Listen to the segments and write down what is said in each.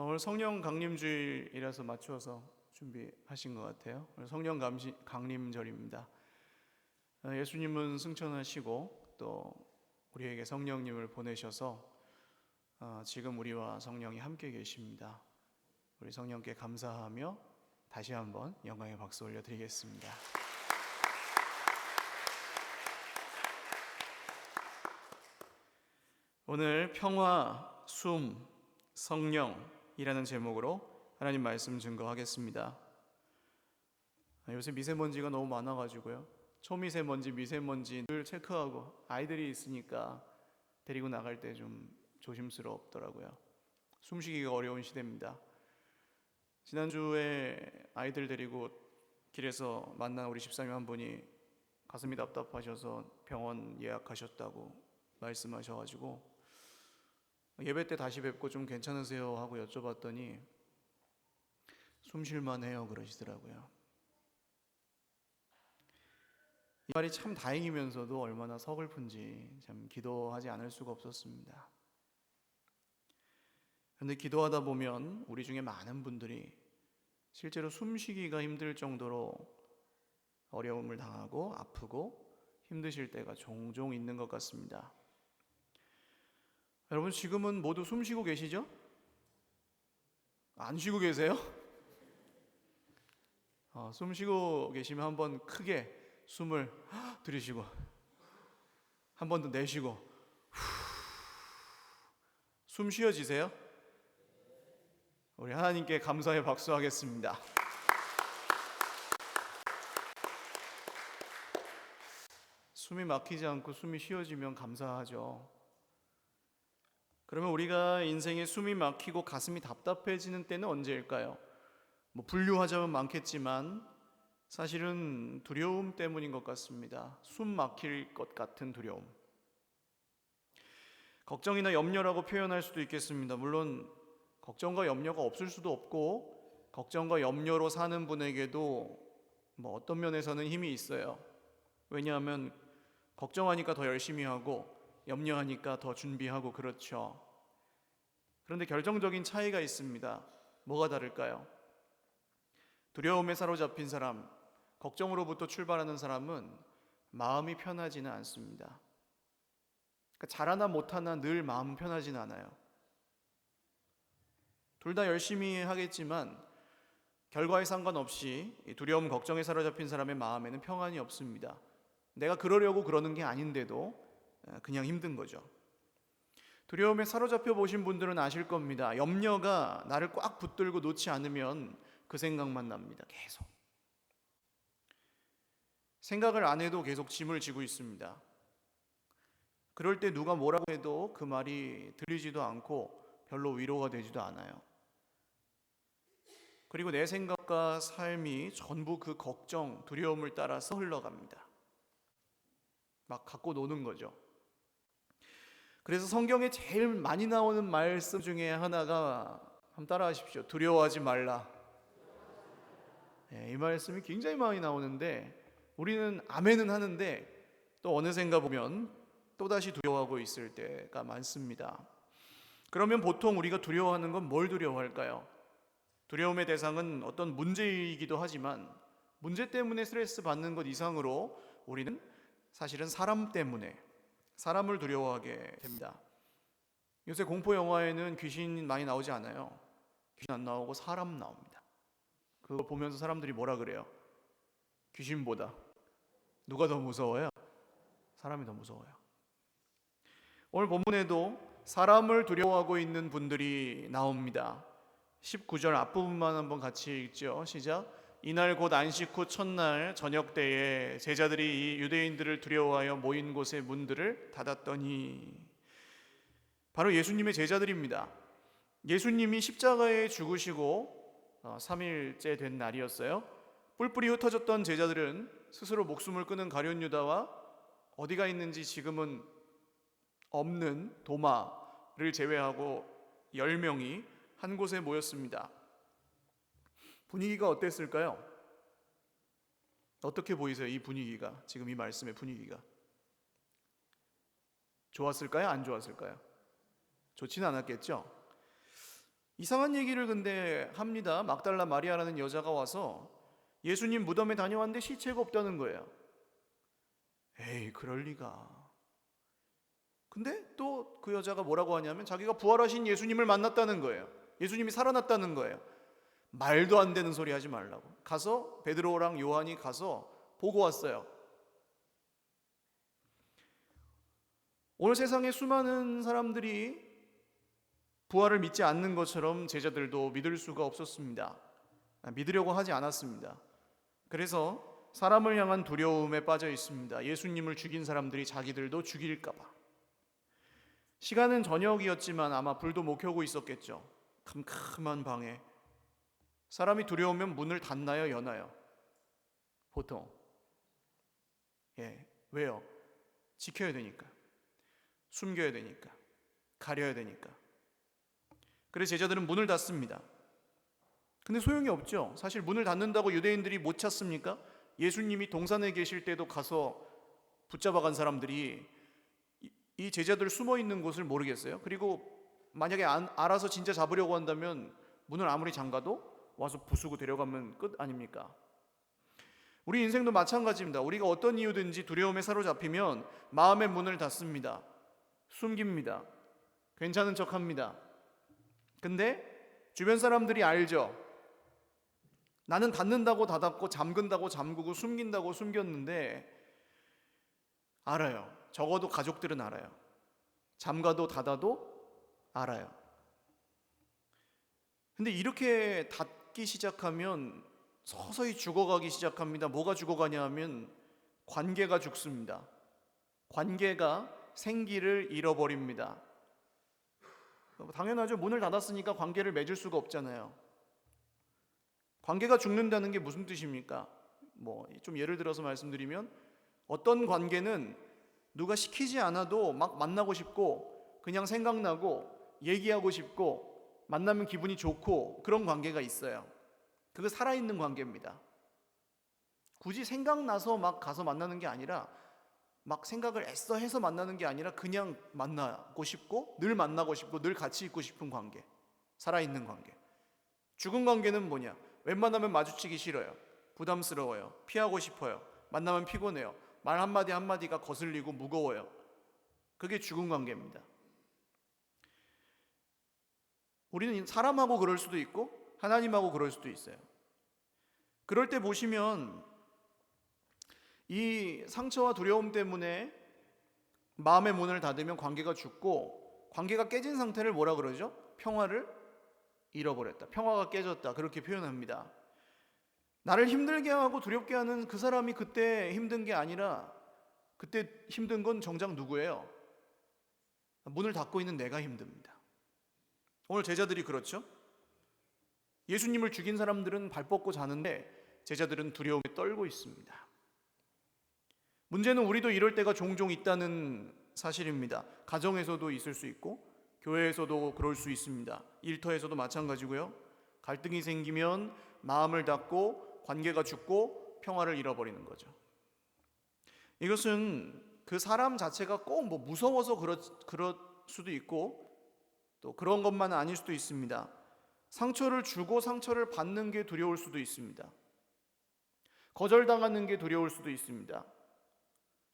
오늘 성령 강림주일이라서 맞추어서 준비하신 것 같아요. 오늘 성령 강림절입니다. 예수님은 승천하시고 또 우리에게 성령님을 보내셔서 지금 우리와 성령이 함께 계십니다. 우리 성령께 감사하며 다시 한번 영광의 박수 올려드리겠습니다. 오늘 평화, 숨, 성령이라는 제목으로 하나님 말씀 증거하겠습니다. 요새 미세먼지가 너무 많아가지고요, 초미세먼지, 미세먼지 늘 체크하고, 아이들이 있으니까 데리고 나갈 때 좀 조심스럽더라고요. 숨쉬기가 어려운 시대입니다. 지난주에 아이들 데리고 길에서 만난 우리 집사님 한 분이 가슴이 답답하셔서 병원 예약하셨다고 말씀하셔가지고 예배 때 다시 뵙고 좀 괜찮으세요 하고 여쭤봤더니 숨 쉴만 해요 그러시더라고요. 이 말이 참 다행이면서도 얼마나 서글픈지 참 기도하지 않을 수가 없었습니다. 그런데 기도하다 보면 우리 중에 많은 분들이 실제로 숨쉬기가 힘들 정도로 어려움을 당하고 아프고 힘드실 때가 종종 있는 것 같습니다. 여러분, 지금은 모두 숨 쉬고 계시죠? 안 쉬고 계세요? 숨 쉬고 계시면 한번 크게 숨을 들이쉬고 한 번 더 내쉬고 숨 쉬어지세요? 우리 하나님께 감사의 박수하겠습니다. 숨이 막히지 않고 숨이 쉬어지면 감사하죠. 그러면 우리가 인생에 숨이 막히고 가슴이 답답해지는 때는 언제일까요? 분류하자면 많겠지만 사실은 두려움 때문인 것 같습니다. 숨 막힐 것 같은 두려움. 걱정이나 염려라고 표현할 수도 있겠습니다. 물론 걱정과 염려가 없을 수도 없고, 걱정과 염려로 사는 분에게도 어떤 면에서는 힘이 있어요. 왜냐하면 걱정하니까 더 열심히 하고 염려하니까 더 준비하고 그렇죠. 그런데 결정적인 차이가 있습니다. 뭐가 다를까요? 두려움에 사로잡힌 사람, 걱정으로부터 출발하는 사람은 마음이 편하지는 않습니다. 그러니까 잘하나 못하나 늘 마음 편하지는 않아요. 둘 다 열심히 하겠지만 결과에 상관없이 두려움, 걱정에 사로잡힌 사람의 마음에는 평안이 없습니다. 내가 그러려고 그러는 게 아닌데도 그냥 힘든 거죠. 두려움에 사로잡혀 보신 분들은 아실 겁니다. 염려가 나를 꽉 붙들고 놓지 않으면 그 생각만 납니다. 계속 생각을 안 해도 계속 짐을 지고 있습니다. 그럴 때 누가 뭐라고 해도 그 말이 들리지도 않고 별로 위로가 되지도 않아요. 그리고 내 생각과 삶이 전부 그 걱정, 두려움을 따라서 흘러갑니다. 막 갖고 노는 거죠. 그래서 성경에 제일 많이 나오는 말씀 중에 하나가, 한번 따라하십시오. 두려워하지 말라. 이 말씀이 굉장히 많이 나오는데 우리는 아멘은 하는데 또 어느샌가 보면 또다시 두려워하고 있을 때가 많습니다. 그러면 보통 우리가 두려워하는 건 뭘 두려워할까요? 두려움의 대상은 어떤 문제이기도 하지만 문제 때문에 스트레스 받는 것 이상으로 우리는 사실은 사람 때문에 사람을 두려워하게 됩니다. 요새 공포 영화에는 귀신 많이 나오지 않아요. 귀신 안 나오고 사람 나옵니다. 그거 보면서 사람들이 뭐라 그래요? 귀신보다 누가 더 무서워요? 사람이 더 무서워요. 오늘 본문에도 사람을 두려워하고 있는 분들이 나옵니다. 19절 앞부분만 한번 같이 읽죠. 시작. 이날 곧 안식 후 첫날 저녁 때에 제자들이 이 유대인들을 두려워하여 모인 곳의 문들을 닫았더니, 바로 예수님의 제자들입니다. 예수님이 십자가에 죽으시고 3일째 된 날이었어요. 뿔뿔이 흩어졌던 제자들은 스스로 목숨을 끊은 가룟 유다와 어디가 있는지 지금은 없는 도마를 제외하고 10명이 한 곳에 모였습니다. 분위기가 어땠을까요? 어떻게 보이세요? 이 분위기가, 지금 이 말씀의 분위기가 좋았을까요? 안 좋았을까요? 좋지는 않았겠죠? 이상한 얘기를 근데 합니다. 막달라 마리아라는 여자가 와서 예수님 무덤에 다녀왔는데 시체가 없다는 거예요. 에이, 그럴 리가. 근데 또 그 여자가 뭐라고 하냐면 자기가 부활하신 예수님을 만났다는 거예요. 예수님이 살아났다는 거예요. 말도 안 되는 소리 하지 말라고. 가서 베드로랑 요한이 가서 보고 왔어요. 오늘 세상에 수많은 사람들이 부활을 믿지 않는 것처럼 제자들도 믿을 수가 없었습니다. 믿으려고 하지 않았습니다. 그래서 사람을 향한 두려움에 빠져 있습니다. 예수님을 죽인 사람들이 자기들도 죽일까 봐. 시간은 저녁이었지만 아마 불도 못 켜고 있었겠죠. 캄캄한 방에 사람이 두려우면 문을 닫나요, 여나요? 보통. 왜요? 지켜야 되니까, 숨겨야 되니까, 가려야 되니까. 그래서 제자들은 문을 닫습니다. 근데 소용이 없죠. 사실 문을 닫는다고 유대인들이 못 찾습니까? 예수님이 동산에 계실 때도 가서 붙잡아간 사람들이 이 제자들 숨어 있는 곳을 모르겠어요. 그리고 만약에 알아서 진짜 잡으려고 한다면 문을 아무리 잠가도 와서 부수고 데려가면 끝 아닙니까? 우리 인생도 마찬가지입니다. 우리가 어떤 이유든지 두려움에 사로잡히면 마음의 문을 닫습니다. 숨깁니다. 괜찮은 척합니다. 근데 주변 사람들이 알죠. 나는 닫는다고 닫았고 잠근다고 잠그고 숨긴다고 숨겼는데 알아요. 적어도 가족들은 알아요. 잠가도 닫아도 알아요. 근데 이렇게 닫기 시작하면 서서히 죽어가기 시작합니다. 뭐가 죽어가냐 하면 관계가 죽습니다. 관계가 생기를 잃어버립니다. 당연하죠. 문을 닫았으니까 관계를 맺을 수가 없잖아요. 관계가 죽는다는 게 무슨 뜻입니까? 좀 예를 들어서 말씀드리면 어떤 관계는 누가 시키지 않아도 막 만나고 싶고 그냥 생각나고 얘기하고 싶고 만나면 기분이 좋고 그런 관계가 있어요. 그거 살아있는 관계입니다. 굳이 생각나서 막 가서 만나는 게 아니라 막 생각을 애써 해서 만나는 게 아니라 그냥 만나고 싶고 늘 만나고 싶고 늘 같이 있고 싶은 관계, 살아있는 관계. 죽은 관계는 뭐냐? 웬만하면 마주치기 싫어요. 부담스러워요. 피하고 싶어요. 만나면 피곤해요. 말 한마디 한마디가 거슬리고 무거워요. 그게 죽은 관계입니다. 우리는 사람하고 그럴 수도 있고 하나님하고 그럴 수도 있어요. 그럴 때 보시면 이 상처와 두려움 때문에 마음의 문을 닫으면 관계가 죽고 관계가 깨진 상태를 뭐라 그러죠? 평화를 잃어버렸다. 평화가 깨졌다. 그렇게 표현합니다. 나를 힘들게 하고 두렵게 하는 그 사람이 그때 힘든 게 아니라 그때 힘든 건 정작 누구예요? 문을 닫고 있는 내가 힘듭니다. 오늘 제자들이 그렇죠? 예수님을 죽인 사람들은 발 뻗고 자는데 제자들은 두려움에 떨고 있습니다. 문제는 우리도 이럴 때가 종종 있다는 사실입니다. 가정에서도 있을 수 있고 교회에서도 그럴 수 있습니다. 일터에서도 마찬가지고요. 갈등이 생기면 마음을 닫고 관계가 죽고 평화를 잃어버리는 거죠. 이것은 그 사람 자체가 꼭 무서워서 그럴 수도 있고 또 그런 것만은 아닐 수도 있습니다. 상처를 주고 상처를 받는 게 두려울 수도 있습니다. 거절당하는 게 두려울 수도 있습니다.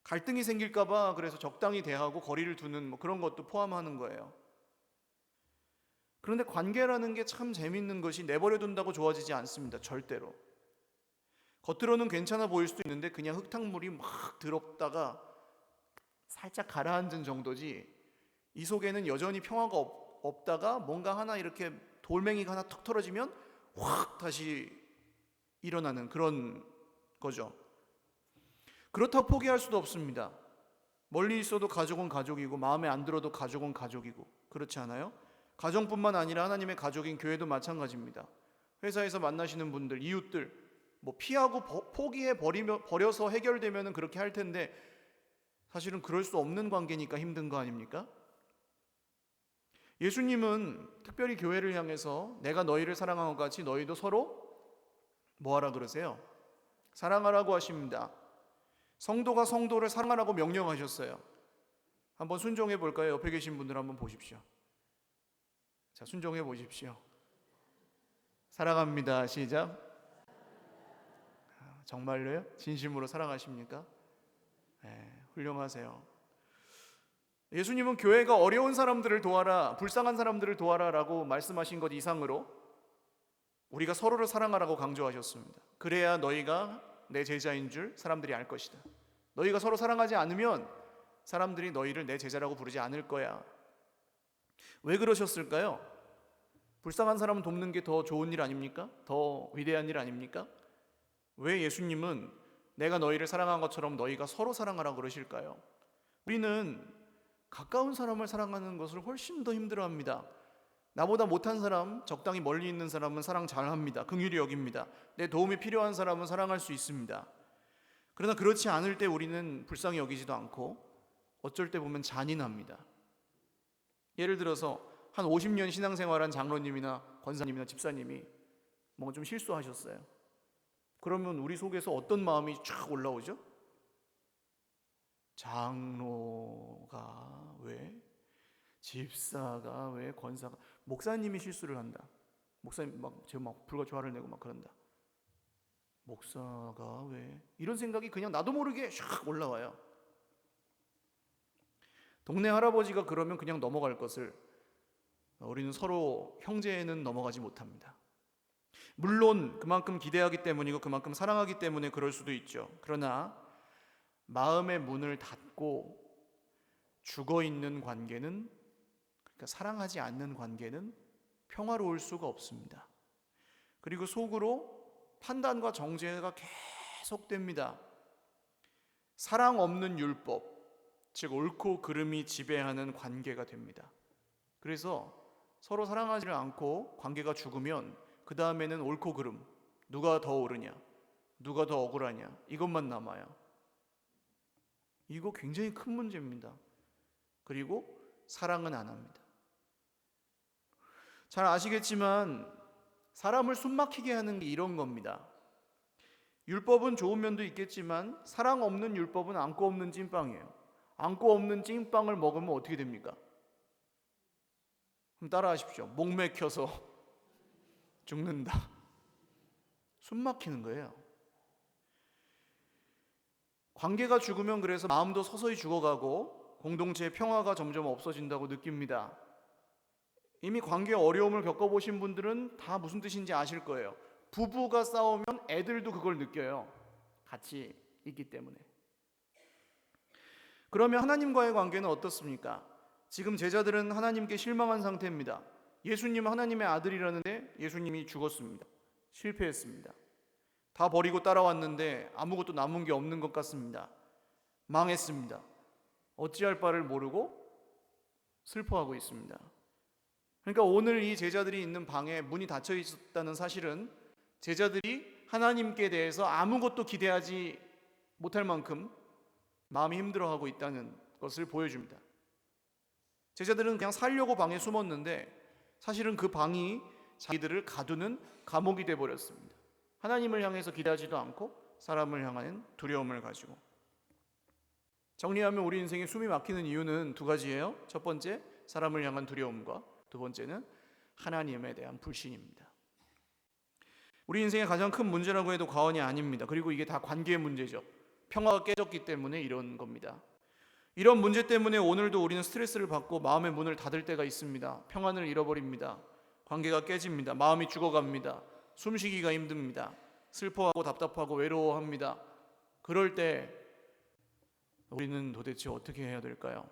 갈등이 생길까 봐 그래서 적당히 대하고 거리를 두는 그런 것도 포함하는 거예요. 그런데 관계라는 게 참 재밌는 것이 내버려 둔다고 좋아지지 않습니다. 절대로. 겉으로는 괜찮아 보일 수도 있는데 그냥 흙탕물이 막 더럽다가 살짝 가라앉은 정도지 이 속에는 여전히 평화가 없다가 뭔가 하나 이렇게 돌멩이가 하나 턱 털어지면 확 다시 일어나는 그런 거죠. 그렇다고 포기할 수도 없습니다. 멀리 있어도 가족은 가족이고 마음에 안 들어도 가족은 가족이고 그렇지 않아요? 가정뿐만 아니라 하나님의 가족인 교회도 마찬가지입니다. 회사에서 만나시는 분들, 이웃들 피하고 포기해 버려서 해결되면 그렇게 할 텐데 사실은 그럴 수 없는 관계니까 힘든 거 아닙니까? 예수님은 특별히 교회를 향해서 내가 너희를 사랑한 것 같이 너희도 서로 뭐하라 그러세요? 사랑하라고 하십니다. 성도가 성도를 사랑하라고 명령하셨어요. 한번 순종해 볼까요? 옆에 계신 분들 한번 보십시오. 자, 순종해 보십시오. 사랑합니다. 시작. 정말로요? 진심으로 사랑하십니까? 네, 훌륭하세요. 예수님은 교회가 어려운 사람들을 도와라, 불쌍한 사람들을 도와라라고 말씀하신 것 이상으로 우리가 서로를 사랑하라고 강조하셨습니다. 그래야 너희가 내 제자인 줄 사람들이 알 것이다. 너희가 서로 사랑하지 않으면 사람들이 너희를 내 제자라고 부르지 않을 거야. 왜 그러셨을까요? 불쌍한 사람을 돕는 게 더 좋은 일 아닙니까? 더 위대한 일 아닙니까? 왜 예수님은 내가 너희를 사랑한 것처럼 너희가 서로 사랑하라고 그러실까요? 우리는 가까운 사람을 사랑하는 것을 훨씬 더 힘들어합니다. 나보다 못한 사람, 적당히 멀리 있는 사람은 사랑 잘합니다. 긍휼히 여깁니다. 내 도움이 필요한 사람은 사랑할 수 있습니다. 그러나 그렇지 않을 때 우리는 불쌍히 여기지도 않고 어쩔 때 보면 잔인합니다. 예를 들어서 한 50년 신앙생활한 장로님이나 권사님이나 집사님이 뭔가 좀 실수하셨어요. 그러면 우리 속에서 어떤 마음이 쫙 올라오죠? 장로가 왜? 집사가 왜? 권사가? 목사님이 실수를 한다. 목사님 제가 불과 조화를 내고 막 그런다. 목사가 왜? 이런 생각이 그냥 나도 모르게 샥 올라와요. 동네 할아버지가 그러면 그냥 넘어갈 것을 우리는 서로 형제에는 넘어가지 못합니다. 물론 그만큼 기대하기 때문이고 그만큼 사랑하기 때문에 그럴 수도 있죠. 그러나 마음의 문을 닫고 죽어있는 관계는, 그러니까 사랑하지 않는 관계는 평화로울 수가 없습니다. 그리고 속으로 판단과 정죄가 계속됩니다. 사랑 없는 율법, 즉 옳고 그름이 지배하는 관계가 됩니다. 그래서 서로 사랑하지를 않고 관계가 죽으면 그 다음에는 옳고 그름, 누가 더 옳으냐, 누가 더 억울하냐, 이것만 남아요. 이거 굉장히 큰 문제입니다. 그리고 사랑은 안 합니다. 잘 아시겠지만 사람을 숨막히게 하는 게 이런 겁니다. 율법은 좋은 면도 있겠지만 사랑 없는 율법은 안고 없는 찐빵이에요. 안고 없는 찐빵을 먹으면 어떻게 됩니까? 그럼 따라 하십시오. 목 맥혀서 죽는다. 숨 막히는 거예요. 관계가 죽으면 그래서 마음도 서서히 죽어가고 공동체의 평화가 점점 없어진다고 느낍니다. 이미 관계 어려움을 겪어보신 분들은 다 무슨 뜻인지 아실 거예요. 부부가 싸우면 애들도 그걸 느껴요. 같이 있기 때문에. 그러면 하나님과의 관계는 어떻습니까? 지금 제자들은 하나님께 실망한 상태입니다. 예수님은 하나님의 아들이라는데 예수님이 죽었습니다. 실패했습니다. 다 버리고 따라왔는데 아무것도 남은 게 없는 것 같습니다. 망했습니다. 어찌할 바를 모르고 슬퍼하고 있습니다. 그러니까 오늘 이 제자들이 있는 방에 문이 닫혀 있었다는 사실은 제자들이 하나님께 대해서 아무것도 기대하지 못할 만큼 마음이 힘들어하고 있다는 것을 보여줍니다. 제자들은 그냥 살려고 방에 숨었는데 사실은 그 방이 자기들을 가두는 감옥이 되어버렸습니다. 하나님을 향해서 기대하지도 않고 사람을 향하는 두려움을 가지고. 정리하면 우리 인생에 숨이 막히는 이유는 두 가지예요. 첫 번째, 사람을 향한 두려움과 두 번째는 하나님에 대한 불신입니다. 우리 인생의 가장 큰 문제라고 해도 과언이 아닙니다. 그리고 이게 다 관계의 문제죠. 평화가 깨졌기 때문에 이런 겁니다. 이런 문제 때문에 오늘도 우리는 스트레스를 받고 마음의 문을 닫을 때가 있습니다. 평안을 잃어버립니다. 관계가 깨집니다. 마음이 죽어갑니다. 숨쉬기가 힘듭니다. 슬퍼하고 답답하고 외로워합니다. 그럴 때 우리는 도대체 어떻게 해야 될까요?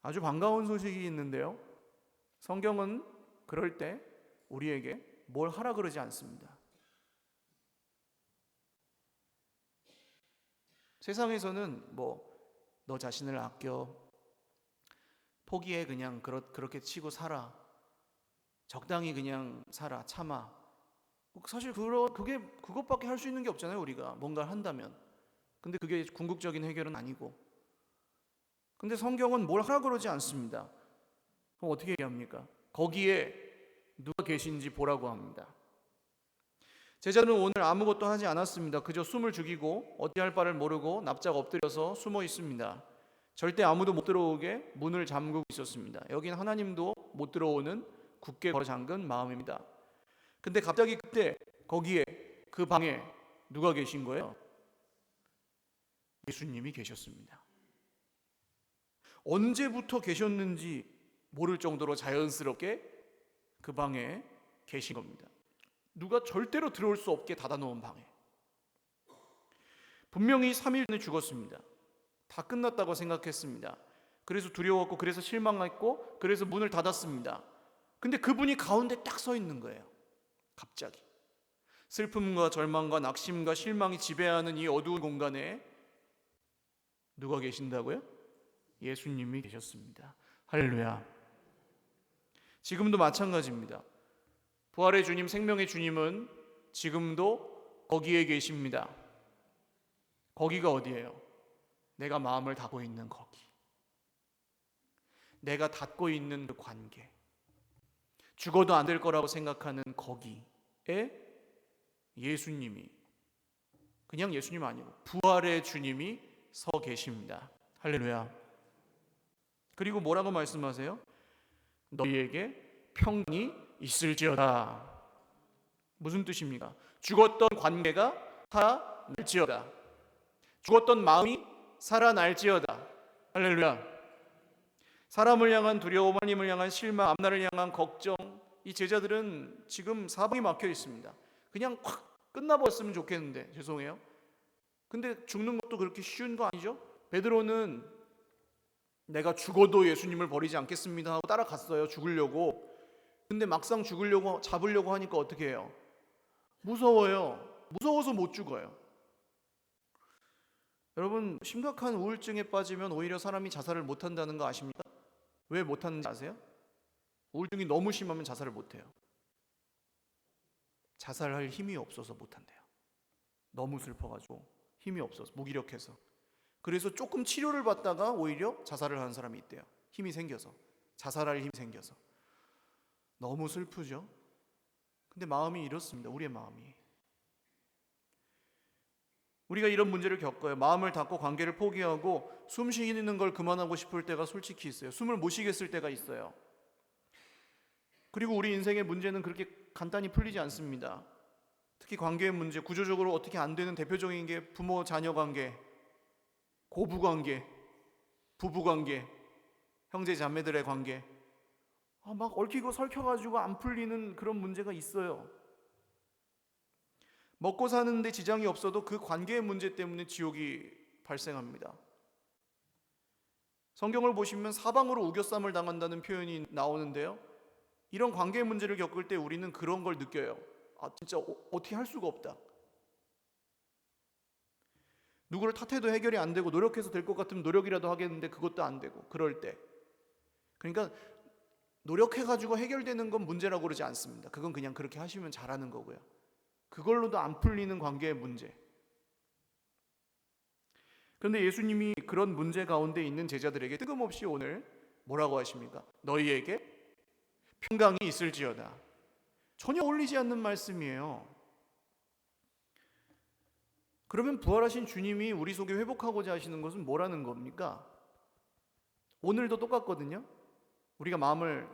아주 반가운 소식이 있는데요. 성경은 그럴 때 우리에게 뭘 하라 그러지 않습니다. 세상에서는 너 자신을 아껴, 포기해, 그냥 그렇게 치고 살아, 적당히 그냥 살아, 참아. 사실 그것밖에 할 수 있는 게 없잖아요. 우리가 뭔가를 한다면. 근데 그게 궁극적인 해결은 아니고. 근데 성경은 뭘 하라 그러지 않습니다. 그럼 어떻게 얘기합니까? 거기에 누가 계신지 보라고 합니다. 제자들은 오늘 아무것도 하지 않았습니다. 그저 숨을 죽이고 어찌할 바를 모르고 납작 엎드려서 숨어 있습니다. 절대 아무도 못 들어오게 문을 잠그고 있었습니다. 여긴 하나님도 못 들어오는 굳게 걸어 잠근 마음입니다. 근데 갑자기 그때 거기에 그 방에 누가 계신 거예요? 예수님이 계셨습니다. 언제부터 계셨는지 모를 정도로 자연스럽게 그 방에 계신 겁니다. 누가 절대로 들어올 수 없게 닫아놓은 방에. 분명히 3일 전에 죽었습니다. 다 끝났다고 생각했습니다. 그래서 두려웠고, 그래서 실망했고, 그래서 문을 닫았습니다. 근데 그분이 가운데 딱 서 있는 거예요. 갑자기 슬픔과 절망과 낙심과 실망이 지배하는 이 어두운 공간에 누가 계신다고요? 예수님이 계셨습니다. 할렐루야. 지금도 마찬가지입니다. 부활의 주님, 생명의 주님은 지금도 거기에 계십니다. 거기가 어디예요? 내가 마음을 닫고 있는 거기. 내가 닫고 있는 그 관계. 죽어도 안 될 거라고 생각하는 거기에 예수님이, 그냥 예수님 아니고 부활의 주님이 서 계십니다. 할렐루야. 그리고 뭐라고 말씀하세요? 너희에게 평강이 있을지어다. 무슨 뜻입니까? 죽었던 관계가 살아날지어다. 죽었던 마음이 살아날지어다. 할렐루야. 사람을 향한 두려움, 하나님을 향한 실망, 앞날을 향한 걱정, 이 제자들은 지금 사방이 막혀 있습니다. 그냥 확 끝나버렸으면 좋겠는데, 죄송해요. 근데 죽는 것도 그렇게 쉬운 거 아니죠? 베드로는 내가 죽어도 예수님을 버리지 않겠습니다 하고 따라갔어요. 죽으려고. 근데 막상 잡으려고 하니까 어떻게 해요? 무서워요. 무서워서 못 죽어요. 여러분, 심각한 우울증에 빠지면 오히려 사람이 자살을 못한다는 거 아십니까? 왜 못하는지 아세요? 우울증이 너무 심하면 자살을 못해요. 자살할 힘이 없어서 못한대요. 너무 슬퍼가지고 힘이 없어서, 무기력해서. 그래서 조금 치료를 받다가 오히려 자살을 하는 사람이 있대요. 힘이 생겨서, 자살할 힘이 생겨서. 너무 슬프죠? 근데 마음이 이렇습니다. 우리의 마음이. 우리가 이런 문제를 겪어요. 마음을 닫고 관계를 포기하고 숨 쉬는 걸 그만하고 싶을 때가 솔직히 있어요. 숨을 못 쉬겠을 때가 있어요. 그리고 우리 인생의 문제는 그렇게 간단히 풀리지 않습니다. 특히 관계의 문제, 구조적으로 어떻게 안 되는 대표적인 게 부모 자녀 관계, 고부 관계, 부부 관계, 형제 자매들의 관계. 막 얽히고 설켜가지고 안 풀리는 그런 문제가 있어요. 먹고 사는데 지장이 없어도 그 관계의 문제 때문에 지옥이 발생합니다. 성경을 보시면 사방으로 우겨쌈을 당한다는 표현이 나오는데요. 이런 관계의 문제를 겪을 때 우리는 그런 걸 느껴요. 진짜 어떻게 할 수가 없다. 누구를 탓해도 해결이 안 되고 노력해서 될 것 같으면 노력이라도 하겠는데 그것도 안 되고 그럴 때. 그러니까 노력해가지고 해결되는 건 문제라고 그러지 않습니다. 그건 그냥 그렇게 하시면 잘하는 거고요. 그걸로도 안 풀리는 관계의 문제. 그런데 예수님이 그런 문제 가운데 있는 제자들에게 뜬금없이 오늘 뭐라고 하십니까? 너희에게 평강이 있을지어다. 전혀 어울리지 않는 말씀이에요. 그러면 부활하신 주님이 우리 속에 회복하고자 하시는 것은 뭐라는 겁니까? 오늘도 똑같거든요. 우리가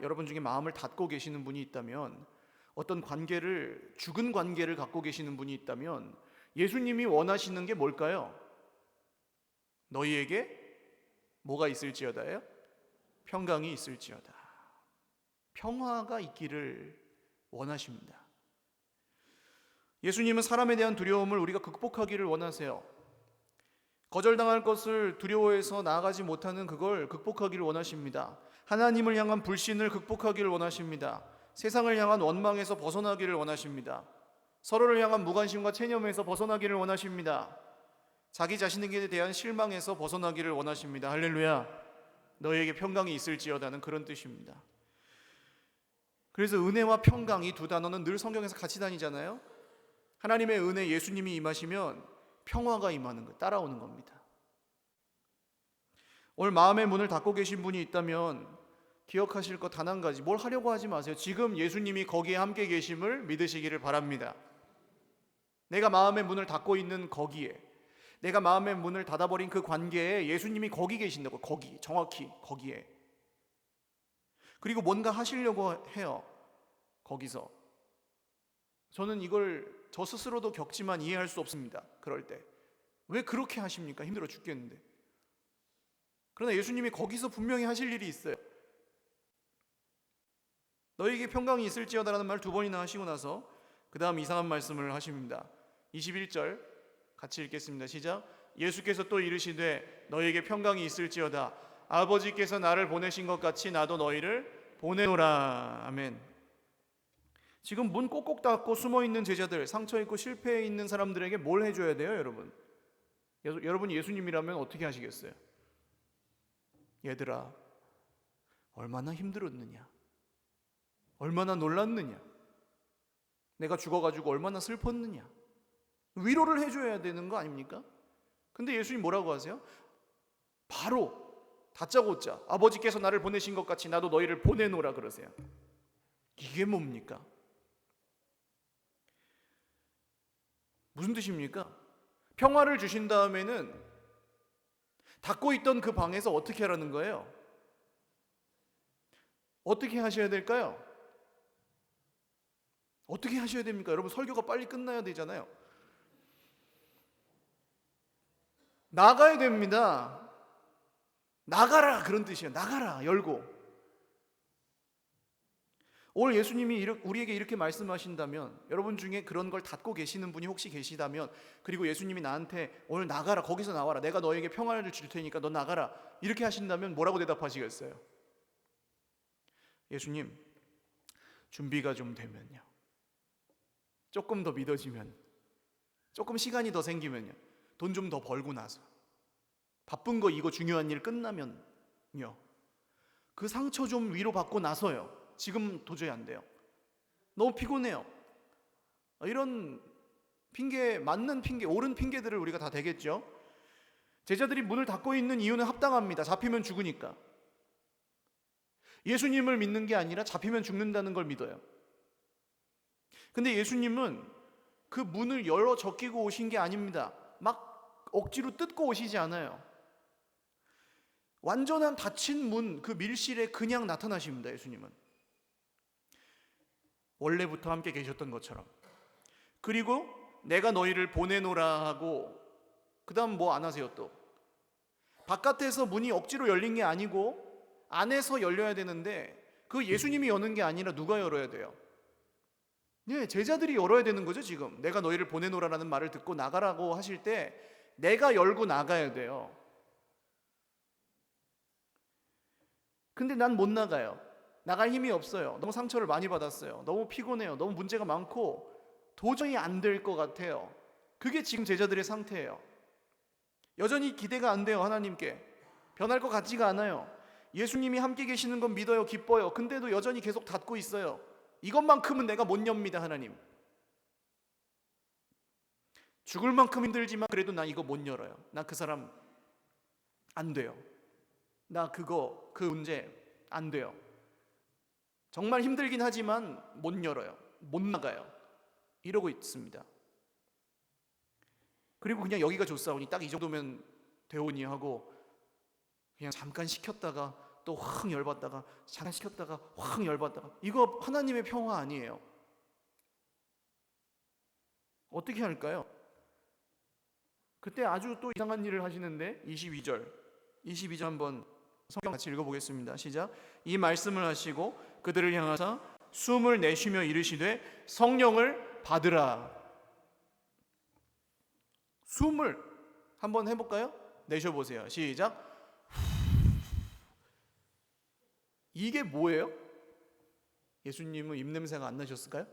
여러분 중에 마음을 닫고 계시는 분이 있다면, 어떤 관계를, 죽은 관계를 갖고 계시는 분이 있다면 예수님이 원하시는 게 뭘까요? 너희에게 뭐가 있을지어다예요? 평강이 있을지어다. 평화가 있기를 원하십니다. 예수님은 사람에 대한 두려움을 우리가 극복하기를 원하세요. 거절당할 것을 두려워해서 나아가지 못하는 그걸 극복하기를 원하십니다. 하나님을 향한 불신을 극복하기를 원하십니다. 세상을 향한 원망에서 벗어나기를 원하십니다. 서로를 향한 무관심과 체념에서 벗어나기를 원하십니다. 자기 자신에게 대한 실망에서 벗어나기를 원하십니다. 할렐루야. 너희에게 평강이 있을지어다는 그런 뜻입니다. 그래서 은혜와 평강, 이 두 단어는 늘 성경에서 같이 다니잖아요. 하나님의 은혜, 예수님이 임하시면 평화가 임하는 거, 따라오는 겁니다. 오늘 마음의 문을 닫고 계신 분이 있다면 기억하실 것 단 한 가지, 뭘 하려고 하지 마세요. 지금 예수님이 거기에 함께 계심을 믿으시기를 바랍니다. 내가 마음의 문을 닫고 있는 거기에, 내가 마음의 문을 닫아버린 그 관계에 예수님이 거기 계신다고. 거기, 정확히 거기에. 그리고 뭔가 하시려고 해요. 거기서. 저는 이걸 저 스스로도 겪지만 이해할 수 없습니다. 그럴 때 왜 그렇게 하십니까? 힘들어 죽겠는데. 그러나 예수님이 거기서 분명히 하실 일이 있어요. 너에게 평강이 있을지어다라는 말 2번이나 하시고 나서 그 다음 이상한 말씀을 하십니다. 21절 같이 읽겠습니다. 시작. 예수께서 또 이르시되 너에게 평강이 있을지어다. 아버지께서 나를 보내신 것 같이 나도 너희를 보내노라. 아멘. 지금 문 꼭꼭 닫고 숨어있는 제자들, 상처있고 실패해 있는 사람들에게 뭘 해줘야 돼요, 여러분? 여러분이 예수님이라면 어떻게 하시겠어요? 얘들아, 얼마나 힘들었느냐, 얼마나 놀랐느냐, 내가 죽어가지고 얼마나 슬펐느냐, 위로를 해줘야 되는 거 아닙니까? 근데 예수님 뭐라고 하세요? 바로 다짜고짜 아버지께서 나를 보내신 것 같이 나도 너희를 보내노라 그러세요. 이게 뭡니까? 무슨 뜻입니까? 평화를 주신 다음에는 닫고 있던 그 방에서 어떻게 하라는 거예요? 어떻게 하셔야 될까요? 어떻게 하셔야 됩니까? 여러분, 설교가 빨리 끝나야 되잖아요. 나가야 됩니다. 나가라, 그런 뜻이에요. 나가라, 열고. 오늘 예수님이 우리에게 이렇게 말씀하신다면, 여러분 중에 그런 걸 닫고 계시는 분이 혹시 계시다면, 그리고 예수님이 나한테 오늘 나가라, 거기서 나와라, 내가 너에게 평화를 줄 테니까 너 나가라, 이렇게 하신다면 뭐라고 대답하시겠어요? 예수님, 준비가 좀 되면요, 조금 더 믿어지면, 조금 시간이 더 생기면요, 돈 좀 더 벌고 나서, 바쁜 거 이거 중요한 일 끝나면요, 그 상처 좀 위로받고 나서요. 지금 도저히 안 돼요. 너무 피곤해요. 이런 핑계, 맞는 핑계, 옳은 핑계들을 우리가 다 대겠죠. 제자들이 문을 닫고 있는 이유는 합당합니다. 잡히면 죽으니까. 예수님을 믿는 게 아니라 잡히면 죽는다는 걸 믿어요. 근데 예수님은 그 문을 열어 적히고 오신 게 아닙니다. 막 억지로 뜯고 오시지 않아요. 완전한 닫힌 문, 그 밀실에 그냥 나타나십니다. 예수님은 원래부터 함께 계셨던 것처럼. 그리고 내가 너희를 보내노라 하고 그 다음 뭐 안 하세요? 또 바깥에서 문이 억지로 열린 게 아니고 안에서 열려야 되는데 그 예수님이 여는 게 아니라 누가 열어야 돼요? 네, 제자들이 열어야 되는 거죠. 지금 내가 너희를 보내노라라는 말을 듣고 나가라고 하실 때 내가 열고 나가야 돼요. 근데 난 못 나가요. 나갈 힘이 없어요. 너무 상처를 많이 받았어요. 너무 피곤해요. 너무 문제가 많고 도저히 안 될 것 같아요. 그게 지금 제자들의 상태예요. 여전히 기대가 안 돼요. 하나님께 변할 것 같지가 않아요. 예수님이 함께 계시는 건 믿어요. 기뻐요. 근데도 여전히 계속 닫고 있어요. 이것만큼은 내가 못 엽니다. 하나님, 죽을 만큼 힘들지만 그래도 나 이거 못 열어요. 나 그 사람 안 돼요. 나 그 문제 안 돼요. 정말 힘들긴 하지만 못 열어요. 못 나가요. 이러고 있습니다. 그리고 그냥 여기가 좋사오니 딱 이 정도면 되오니 하고 그냥 잠깐 식혔다가 또 확 열받다가 잠깐 식혔다가 확 열받다가, 이거 하나님의 평화 아니에요. 어떻게 할까요? 그때 아주 또 이상한 일을 하시는데 22절 한번 성경 같이 읽어보겠습니다. 시작. 이 말씀을 하시고 그들을 향하사 숨을 내쉬며 이르시되 성령을 받으라. 숨을 한번 해볼까요? 내쉬어보세요. 시작. 이게 뭐예요? 예수님은 입냄새가 안 나셨을까요?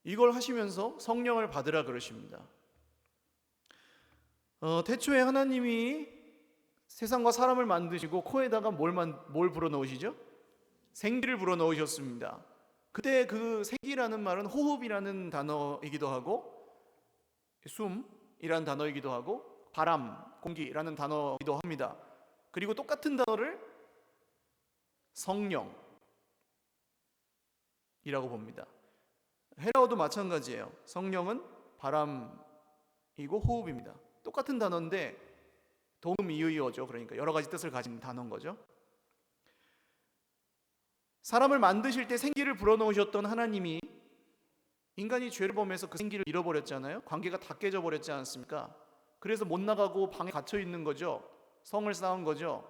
이걸 하시면서 성령을 받으라 그러십니다. 태초에 하나님이 세상과 사람을 만드시고 코에다가 뭘 불어넣으시죠? 생기를 불어넣으셨습니다. 그때 그 생기라는 말은 호흡이라는 단어이기도 하고 숨이라는 단어이기도 하고 바람, 공기라는 단어이기도 합니다. 그리고 똑같은 단어를 성령이라고 봅니다. 헬라어도 마찬가지예요. 성령은 바람이고 호흡입니다. 똑같은 단어인데 도움 이의어죠. 그러니까 여러 가지 뜻을 가진 단어인 거죠. 사람을 만드실 때 생기를 불어넣으셨던 하나님이 인간이 죄를 범해서 그 생기를 잃어버렸잖아요. 관계가 다 깨져버렸지 않습니까? 그래서 못 나가고 방에 갇혀 있는 거죠. 성을 쌓은 거죠.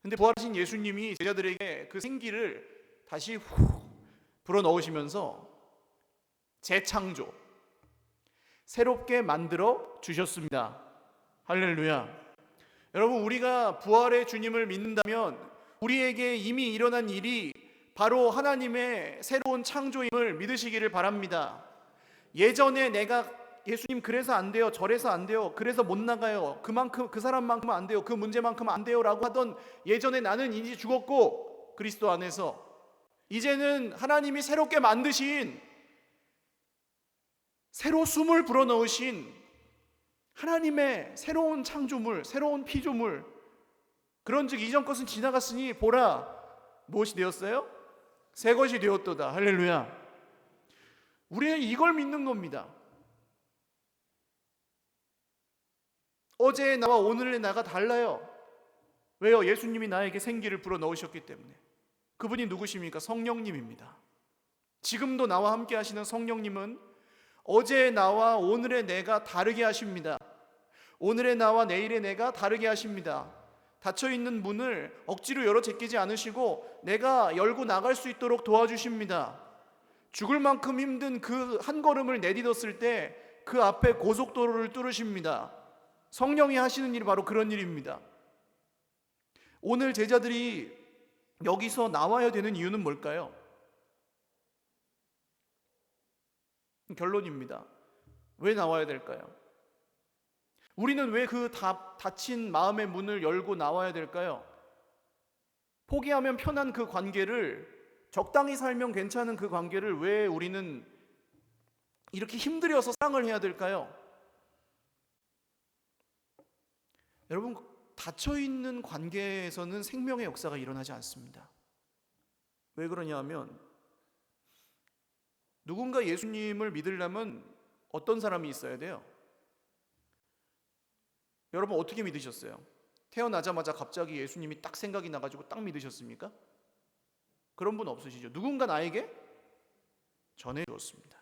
근데 부활하신 예수님이 제자들에게 그 생기를 다시 불어넣으시면서 재창조, 새롭게 만들어 주셨습니다. 할렐루야. 여러분, 우리가 부활의 주님을 믿는다면 우리에게 이미 일어난 일이 바로 하나님의 새로운 창조임을 믿으시기를 바랍니다. 예전에 내가 예수님 그래서 안 돼요, 저래서 안 돼요, 그래서 못 나가요, 그만큼 그 사람만큼은 안 돼요, 그 문제만큼은 안 돼요 라고 하던 예전에 나는 이제 죽었고 그리스도 안에서 이제는 하나님이 새롭게 만드신, 새로 숨을 불어넣으신 하나님의 새로운 창조물, 새로운 피조물, 그런즉 이전 것은 지나갔으니 보라 무엇이 되었어요? 새 것이 되었도다. 할렐루야. 우리는 이걸 믿는 겁니다. 어제의 나와 오늘의 나가 달라요. 왜요? 예수님이 나에게 생기를 불어넣으셨기 때문에. 그분이 누구십니까? 성령님입니다. 지금도 나와 함께 하시는 성령님은 어제의 나와 오늘의 내가 다르게 하십니다. 오늘의 나와 내일의 내가 다르게 하십니다. 닫혀있는 문을 억지로 열어 제끼지 않으시고 내가 열고 나갈 수 있도록 도와주십니다. 죽을 만큼 힘든 그 한 걸음을 내딛었을 때 그 앞에 고속도로를 뚫으십니다. 성령이 하시는 일이 바로 그런 일입니다. 오늘 제자들이 여기서 나와야 되는 이유는 뭘까요? 결론입니다. 왜 나와야 될까요? 우리는 왜 그 닫힌 마음의 문을 열고 나와야 될까요? 포기하면 편한 그 관계를, 적당히 살면 괜찮은 그 관계를 왜 우리는 이렇게 힘들여서 사랑을 해야 될까요? 여러분, 닫혀있는 관계에서는 생명의 역사가 일어나지 않습니다. 왜 그러냐 하면 누군가 예수님을 믿으려면 어떤 사람이 있어야 돼요? 여러분 어떻게 믿으셨어요? 태어나자마자 갑자기 예수님이 딱 생각이 나가지고 딱 믿으셨습니까? 그런 분 없으시죠? 누군가 나에게 전해주었습니다.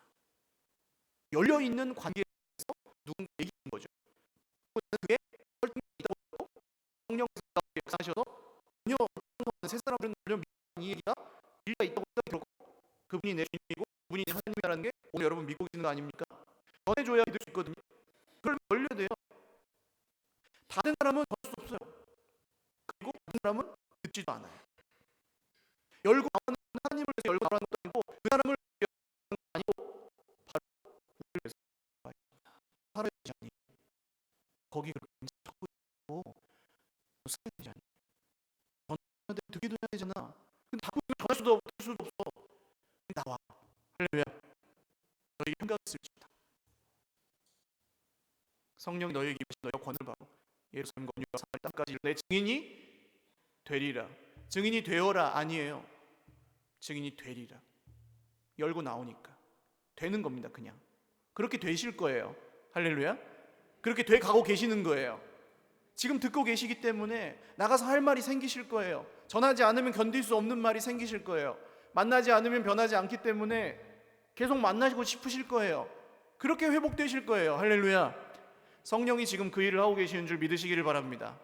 열려있는 관계에서 누군가 얘기한 거죠. 그게 설득력이 있다고 성령께서 역사하셔서 전혀 세 사람들은 이 얘기가 일리가 있다고 생각이 들었고 그분이 내 주님이고 그분이 하나님이라는 게 오늘 여러분 믿고 계시는 거 아닙니까? 전해줘야 믿을 수 있거든요. 그걸 열려야 돼요. 다른 사람은 전할 수 없어요. 그리고 다른 사람은 듣지도 않아요. 열고 나오는 하나님을 위해서 열고 나오는 것도 아니고 그 사람을 위해서 열고 나오는 것도 아니고 바로 우리를 위해서 살아야 되지 않니? 거기 그렇게 찾고 있고 살아야 되지 않니? 전하는데 듣기도 해야 되잖아. 근데 닫고 있으면 전할 수도 없고 들 수도 없어. 나와. 할렐루야. 너에게 평가가 있을지다. 성령이 너에게 임하신 너의 권을 바로 예루살렘과 온유와 사마리아 땅까지 내 증인이 되리라. 증인이 되어라 아니에요. 증인이 되리라. 열고 나오니까 되는 겁니다. 그냥 그렇게 되실 거예요. 할렐루야. 그렇게 돼 가고 계시는 거예요. 지금 듣고 계시기 때문에 나가서 할 말이 생기실 거예요. 전하지 않으면 견딜 수 없는 말이 생기실 거예요. 만나지 않으면 변하지 않기 때문에 계속 만나시고 싶으실 거예요. 그렇게 회복되실 거예요. 할렐루야. 성령이 지금 그 일을 하고 계시는 줄 믿으시기를 바랍니다.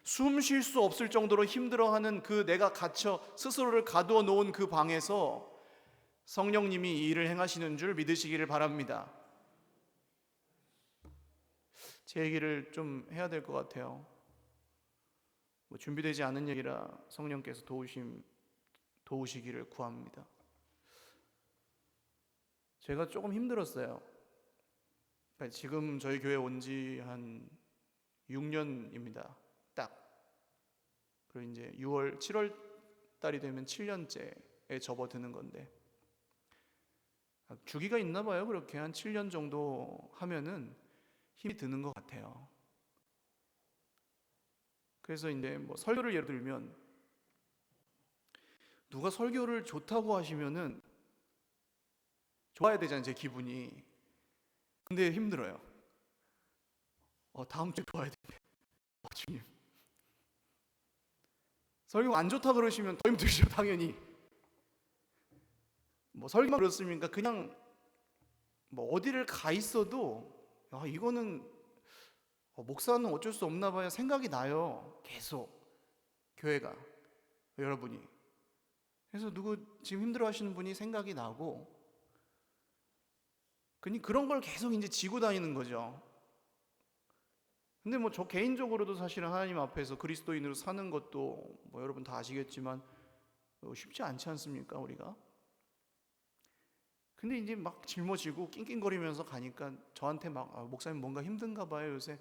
숨 쉴 수 없을 정도로 힘들어하는 그 내가 갇혀 스스로를 가두어 놓은 그 방에서 성령님이 이 일을 행하시는 줄 믿으시기를 바랍니다. 제 얘기를 좀 해야 될 것 같아요. 준비되지 않은 얘기라 성령께서 도우시기를 구합니다. 제가 조금 힘들었어요. 지금 저희 교회 온 지 한 6년입니다. 딱. 그리고 이제 7월 달이 되면 7년째에 접어드는 건데 주기가 있나 봐요. 그렇게 한 7년 정도 하면은 힘이 드는 것 같아요. 그래서 이제 뭐 설교를 예를 들면 누가 설교를 좋다고 하시면은 좋아야 되잖아요. 제 기분이. 근데 힘들어요. 다음 주에 좋아야 되는데. 주님. 설교 안 좋다 그러시면 더 힘들죠, 당연히. 뭐 설교만 그렇습니까? 그냥 뭐 어디를 가 있어도 이거는 목사는 어쩔 수 없나 봐요 생각이 나요. 계속 교회가 여러분이. 그래서 누구 지금 힘들어 하시는 분이 생각이 나고, 그런 걸 계속 이제 지고 다니는 거죠. 근데 뭐 저 개인적으로도 사실은 하나님 앞에서 그리스도인으로 사는 것도 뭐 여러분 다 아시겠지만 쉽지 않지 않습니까, 우리가? 근데 이제 막 짊어지고 낑낑거리면서 가니까 저한테 막 목사님 뭔가 힘든가 봐요, 요새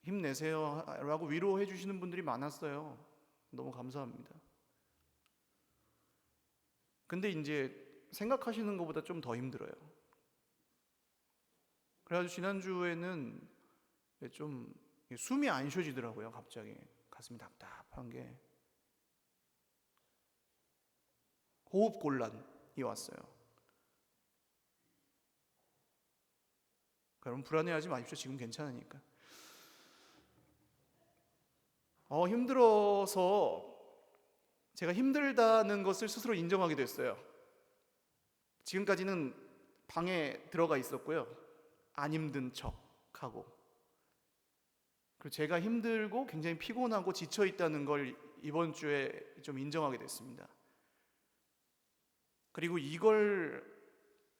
힘내세요 라고 위로해 주시는 분들이 많았어요. 너무 감사합니다. 근데 이제 생각하시는 것보다 좀 더 힘들어요. 그래가지고 지난주에는 좀 숨이 안 쉬어지더라고요. 갑자기 가슴이 답답한 게, 호흡곤란이 왔어요. 여러분 불안해하지 마십시오. 지금 괜찮으니까. 힘들어서 제가 힘들다는 것을 스스로 인정하게 됐어요. 지금까지는 방에 들어가 있었고요, 안 힘든 척하고. 그리고 제가 힘들고 굉장히 피곤하고 지쳐 있다는 걸 이번 주에 좀 인정하게 됐습니다. 그리고 이걸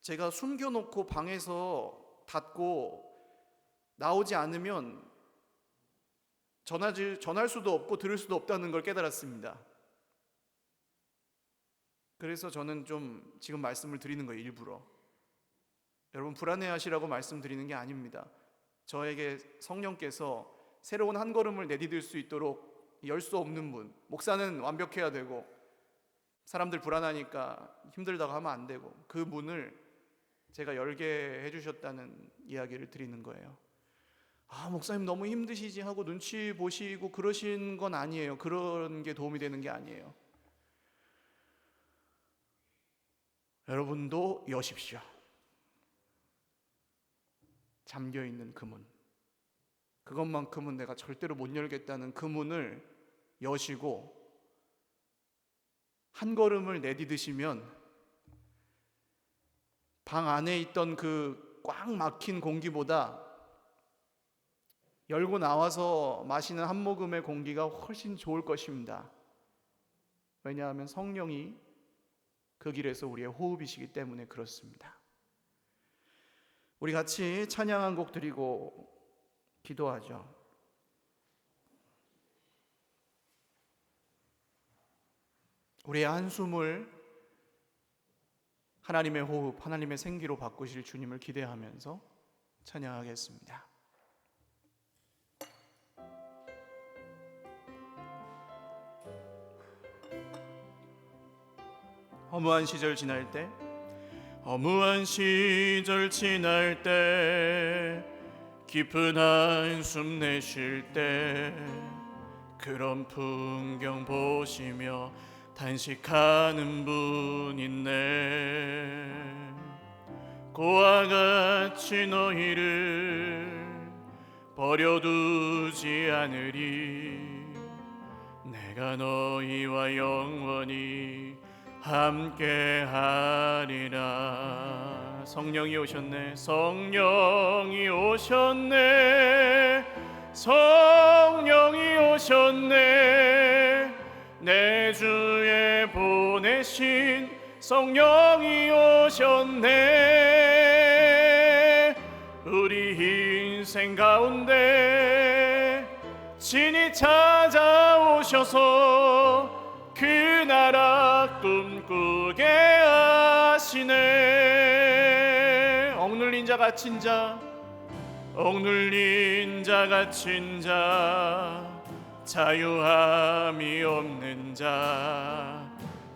제가 숨겨놓고 방에서 닫고 나오지 않으면 전할 수도 없고 들을 수도 없다는 걸 깨달았습니다. 그래서 저는 좀 지금 말씀을 드리는 거예요, 일부러. 여러분 불안해하시라고 말씀드리는 게 아닙니다. 저에게 성령께서 새로운 한 걸음을 내디딜 수 있도록 열 수 없는 문, 목사는 완벽해야 되고 사람들 불안하니까 힘들다고 하면 안 되고, 그 문을 제가 열게 해주셨다는 이야기를 드리는 거예요. 목사님 너무 힘드시지 하고 눈치 보시고 그러신 건 아니에요. 그런 게 도움이 되는 게 아니에요. 여러분도 여십시오. 잠겨있는 그 문, 그것만큼은 내가 절대로 못 열겠다는 그 문을 여시고 한 걸음을 내디드시면 방 안에 있던 그 꽉 막힌 공기보다 열고 나와서 마시는 한 모금의 공기가 훨씬 좋을 것입니다. 왜냐하면 성령이 그 길에서 우리의 호흡이시기 때문에 그렇습니다. 우리 같이 찬양 한 곡 드리고 기도하죠. 우리의 한숨을 하나님의 호흡, 하나님의 생기로 바꾸실 주님을 기대하면서 찬양하겠습니다. 허무한 시절 지날 때, 허무한 시절 지날 때, 깊은 한숨 내쉴 때, 그런 풍경 보시며 단식하는 분 있네. 고와 같이 너희를 버려두지 않으리. 내가 너희와 영원히 함께하리라. 성령이 오셨네, 성령이 오셨네, 성령이 오셨네. 내 주에 보내신 성령이 오셨네. 우리 인생 가운데 친히 찾아오셔서 그 나라 꿈꾸게 하시네. 억눌린 자 갇힌 자, 억눌린 자 갇힌 자, 자유함이 없는 자,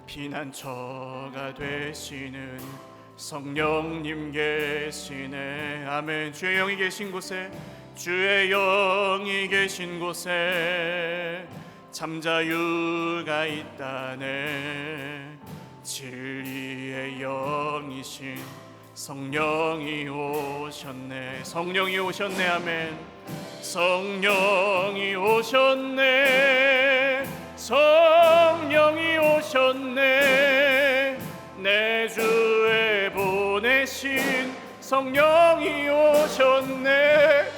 피난처가 되시는 성령님 계시네. 아멘. 주의 영이 계신 곳에, 주의 영이 계신 곳에 참자유가 있다네. 진리의 영이신 성령이 오셨네. 성령이 오셨네. 아멘. 성령이 오셨네. 성령이 오셨네. 내 대신 성령이 오셨네.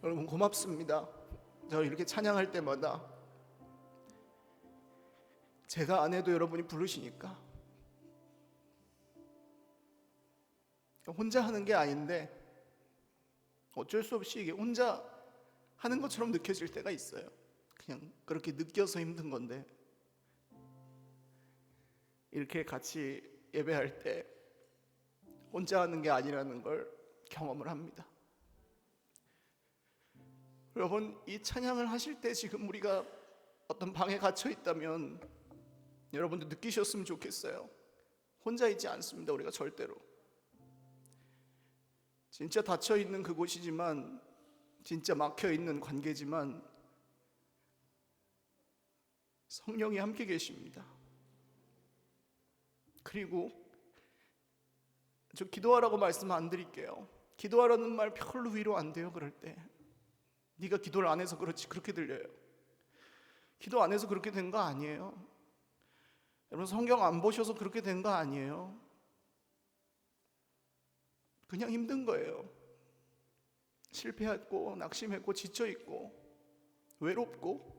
여러분 고맙습니다. 저 이렇게 찬양할 때마다 제가 안 해도 여러분이 부르시니까 혼자 하는 게 아닌데 어쩔 수 없이 이게 혼자 하는 것처럼 느껴질 때가 있어요. 그냥 그렇게 느껴서 힘든 건데 이렇게 같이 예배할 때 혼자 하는 게 아니라는 걸 경험을 합니다. 여러분, 이 찬양을 하실 때 지금 우리가 어떤 방에 갇혀 있다면 여러분도 느끼셨으면 좋겠어요. 혼자 있지 않습니다. 우리가 절대로. 진짜 닫혀 있는 그곳이지만, 진짜 막혀 있는 관계지만 성령이 함께 계십니다. 그리고 저 기도하라고 말씀 안 드릴게요. 기도하라는 말 별로 위로 안 돼요. 그럴 때 네가 기도를 안 해서 그렇지, 그렇게 들려요. 기도 안 해서 그렇게 된 거 아니에요. 여러분, 성경 안 보셔서 그렇게 된 거 아니에요. 그냥 힘든 거예요. 실패했고 낙심했고 지쳐있고 외롭고.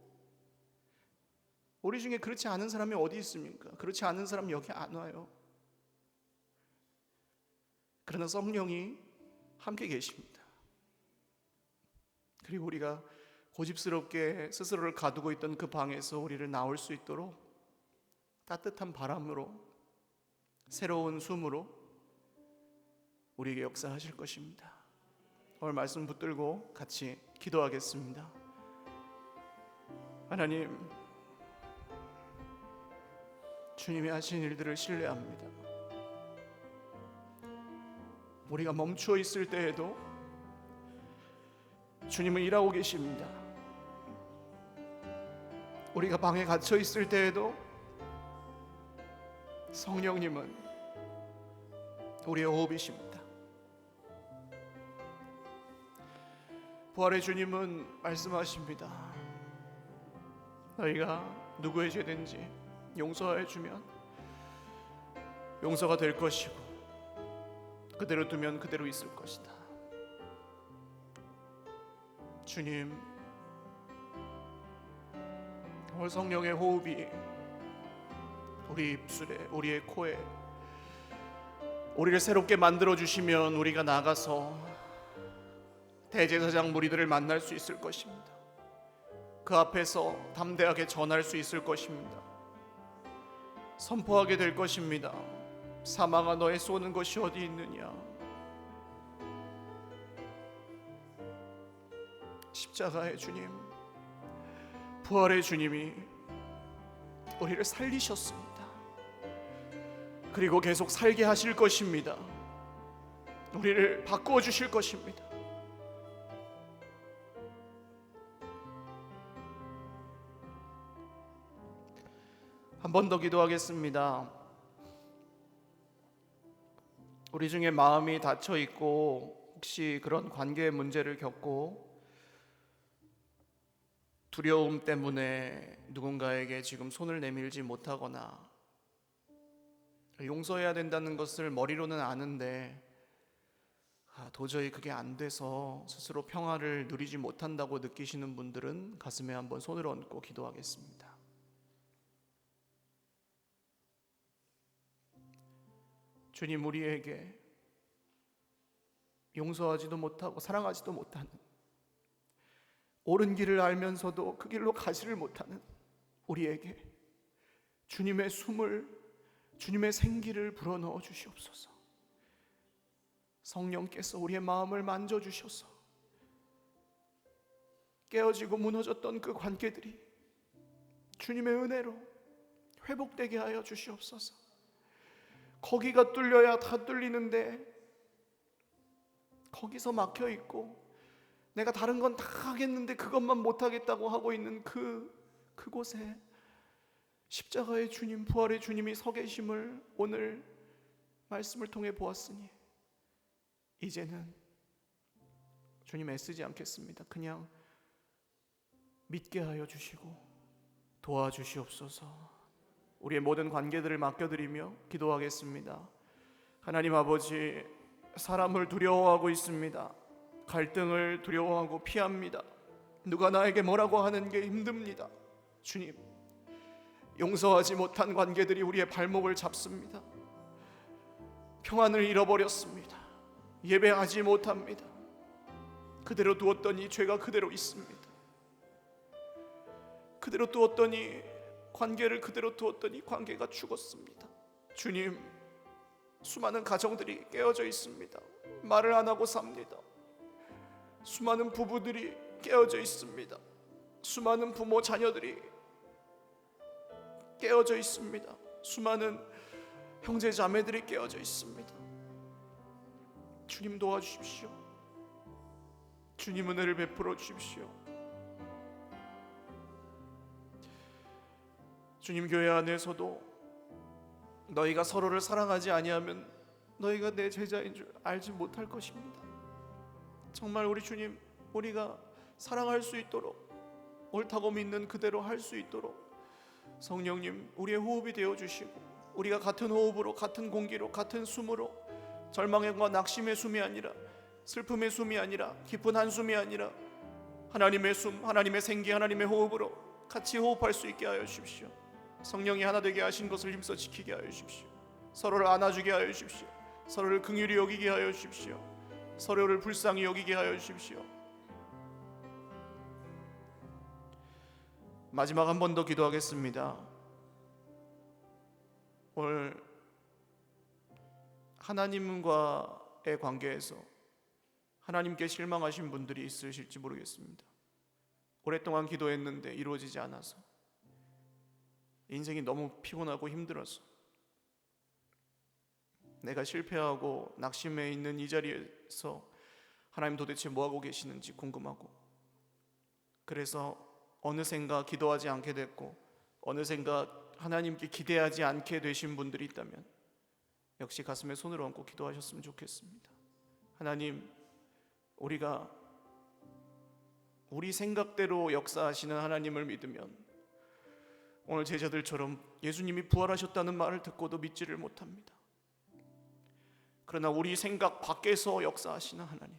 우리 중에 그렇지 않은 사람이 어디 있습니까? 그렇지 않은 사람 여기 안 와요. 그러나 성령이 함께 계십니다. 그리고 우리가 고집스럽게 스스로를 가두고 있던 그 방에서 우리를 나올 수 있도록 따뜻한 바람으로, 새로운 숨으로 우리에게 역사하실 것입니다. 오늘 말씀 붙들고 같이 기도하겠습니다. 하나님, 주님이 하신 일들을 신뢰합니다. 우리가 멈추어 있을 때에도 주님은 일하고 계십니다. 우리가 방에 갇혀 있을 때에도 성령님은 우리의 호흡이십니다. 부활의 주님은 말씀하십니다. 너희가 누구의 죄든지 용서해 주면 용서가 될 것이고 그대로 두면 그대로 있을 것이다. 주님, 오늘 성령의 호흡이 우리 입술에, 우리의 코에 우리를 새롭게 만들어 주시면 우리가 나가서 대제사장 무리들을 만날 수 있을 것입니다. 그 앞에서 담대하게 전할 수 있을 것입니다. 선포하게 될 것입니다. 사망아, 너의 쏘는 것이 어디 있느냐? 십자가의 주님, 부활의 주님이 우리를 살리셨습니다. 그리고 계속 살게 하실 것입니다. 우리를 바꾸어 주실 것입니다. 한 번 더 기도하겠습니다. 우리 중에 마음이 닫혀 있고 혹시 그런 관계의 문제를 겪고 두려움 때문에 누군가에게 지금 손을 내밀지 못하거나 용서해야 된다는 것을 머리로는 아는데 도저히 그게 안 돼서 스스로 평화를 누리지 못한다고 느끼시는 분들은 가슴에 한번 손을 얹고 기도하겠습니다. 주님, 우리에게 용서하지도 못하고 사랑하지도 못하는 옳은 길을 알면서도 그 길로 가지를 못하는 우리에게 주님의 숨을, 주님의 생기를 불어넣어 주시옵소서. 성령께서 우리의 마음을 만져주셔서 깨어지고 무너졌던 그 관계들이 주님의 은혜로 회복되게 하여 주시옵소서. 거기가 뚫려야 다 뚫리는데 거기서 막혀 있고 내가 다른 건 다 하겠는데 그것만 못하겠다고 하고 있는 그곳에 십자가의 주님, 부활의 주님이 서 계심을 오늘 말씀을 통해 보았으니 이제는 주님 애쓰지 않겠습니다. 그냥 믿게 하여 주시고 도와주시옵소서. 우리의 모든 관계들을 맡겨드리며 기도하겠습니다. 하나님 아버지, 사람을 두려워하고 있습니다. 갈등을 두려워하고 피합니다. 누가 나에게 뭐라고 하는 게 힘듭니다. 주님, 용서하지 못한 관계들이 우리의 발목을 잡습니다. 평안을 잃어버렸습니다. 예배하지 못합니다. 그대로 두었더니 죄가 그대로 있습니다. 그대로 두었더니 관계를 그대로 두었더니 관계가 죽었습니다. 주님, 수많은 가정들이 깨어져 있습니다. 말을 안 하고 삽니다. 수많은 부부들이 깨어져 있습니다. 수많은 부모 자녀들이 깨어져 있습니다. 수많은 형제 자매들이 깨어져 있습니다. 주님 도와주십시오. 주님 은혜를 베풀어 주십시오. 주님, 교회 안에서도 너희가 서로를 사랑하지 아니하면 너희가 내 제자인 줄 알지 못할 것입니다. 정말 우리 주님, 우리가 사랑할 수 있도록 옳다고 믿는 그대로 할 수 있도록 성령님 우리의 호흡이 되어주시고 우리가 같은 호흡으로, 같은 공기로, 같은 숨으로 절망과 낙심의 숨이 아니라, 슬픔의 숨이 아니라, 깊은 한숨이 아니라 하나님의 숨, 하나님의 생기, 하나님의 호흡으로 같이 호흡할 수 있게 하여 주십시오. 성령이 하나 되게 하신 것을 힘써 지키게 하여 주십시오. 서로를 안아주게 하여 주십시오. 서로를 긍휼히 여기게 하여 주십시오. 서로를 불쌍히 여기게 하여 주십시오. 마지막 한 번 더 기도하겠습니다. 오늘 하나님과의 관계에서 하나님께 실망하신 분들이 있으실지 모르겠습니다. 오랫동안 기도했는데 이루어지지 않아서, 인생이 너무 피곤하고 힘들어서, 내가 실패하고 낙심해 있는 이 자리에서 하나님 도대체 뭐하고 계시는지 궁금하고, 그래서 어느샌가 기도하지 않게 됐고 어느샌가 하나님께 기대하지 않게 되신 분들이 있다면 역시 가슴에 손을 얹고 기도하셨으면 좋겠습니다. 하나님, 우리가 우리 생각대로 역사하시는 하나님을 믿으면 오늘 제자들처럼 예수님이 부활하셨다는 말을 듣고도 믿지를 못합니다. 그러나 우리 생각 밖에서 역사하시는 하나님,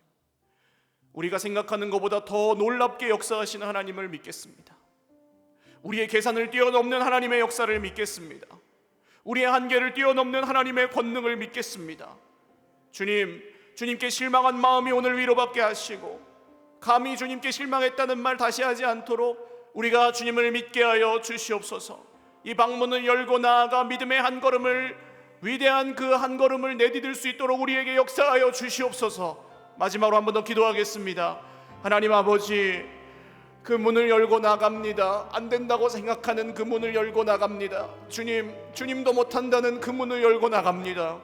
우리가 생각하는 것보다 더 놀랍게 역사하시는 하나님을 믿겠습니다. 우리의 계산을 뛰어넘는 하나님의 역사를 믿겠습니다. 우리의 한계를 뛰어넘는 하나님의 권능을 믿겠습니다. 주님, 주님께 실망한 마음이 오늘 위로받게 하시고 감히 주님께 실망했다는 말 다시 하지 않도록 우리가 주님을 믿게 하여 주시옵소서. 이 방문을 열고 나아가 믿음의 한 걸음을, 위대한 그 한 걸음을 내디딜 수 있도록 우리에게 역사하여 주시옵소서. 마지막으로 한 번 더 기도하겠습니다. 하나님 아버지, 그 문을 열고 나갑니다. 안 된다고 생각하는 그 문을 열고 나갑니다. 주님, 주님도 못한다는 그 문을 열고 나갑니다.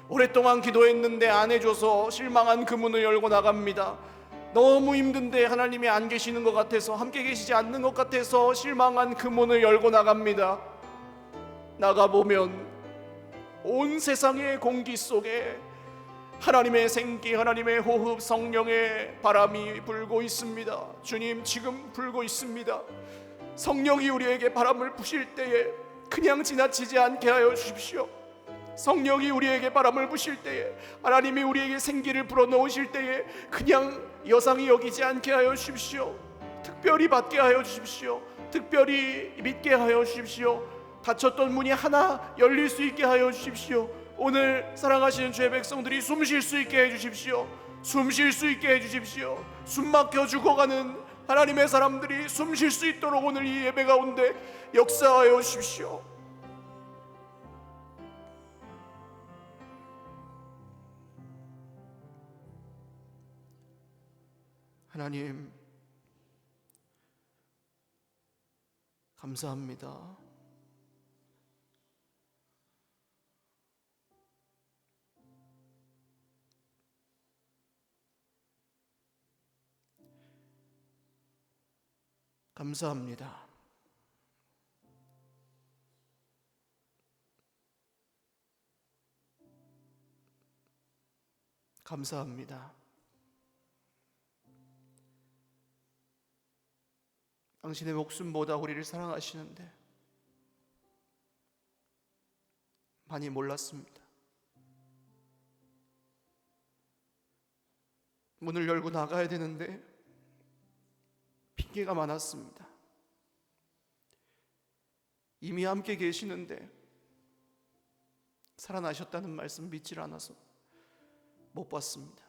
오랫동안 기도했는데 안 해줘서 실망한 그 문을 열고 나갑니다. 너무 힘든데 하나님이 안 계시는 것 같아서, 함께 계시지 않는 것 같아서 실망한 그 문을 열고 나갑니다. 나가보면 온 세상의 공기 속에 하나님의 생기, 하나님의 호흡, 성령의 바람이 불고 있습니다. 주님, 지금 불고 있습니다. 성령이 우리에게 바람을 부실 때에 그냥 지나치지 않게 하여 주십시오. 성령이 우리에게 바람을 부실 때에, 하나님이 우리에게 생기를 불어넣으실 때에 그냥 여상히 여기지 않게 하여 주십시오. 특별히 받게 하여 주십시오. 특별히 믿게 하여 주십시오. 닫혔던 문이 하나 열릴 수 있게 하여 주십시오. 오늘 사랑하시는 주의 백성들이 숨 쉴 수 있게 해주십시오. 숨 쉴 수 있게 해주십시오. 숨 막혀 죽어가는 하나님의 사람들이 숨 쉴 수 있도록 오늘 이 예배 가운데 역사하여 주십시오. 하나님, 감사합니다. 감사합니다. 감사합니다. 당신의 목숨보다 우리를 사랑하시는데 많이 몰랐습니다. 문을 열고 나가야 되는데 핑계가 많았습니다. 이미 함께 계시는데 살아나셨다는 말씀 믿질 않아서 못 봤습니다.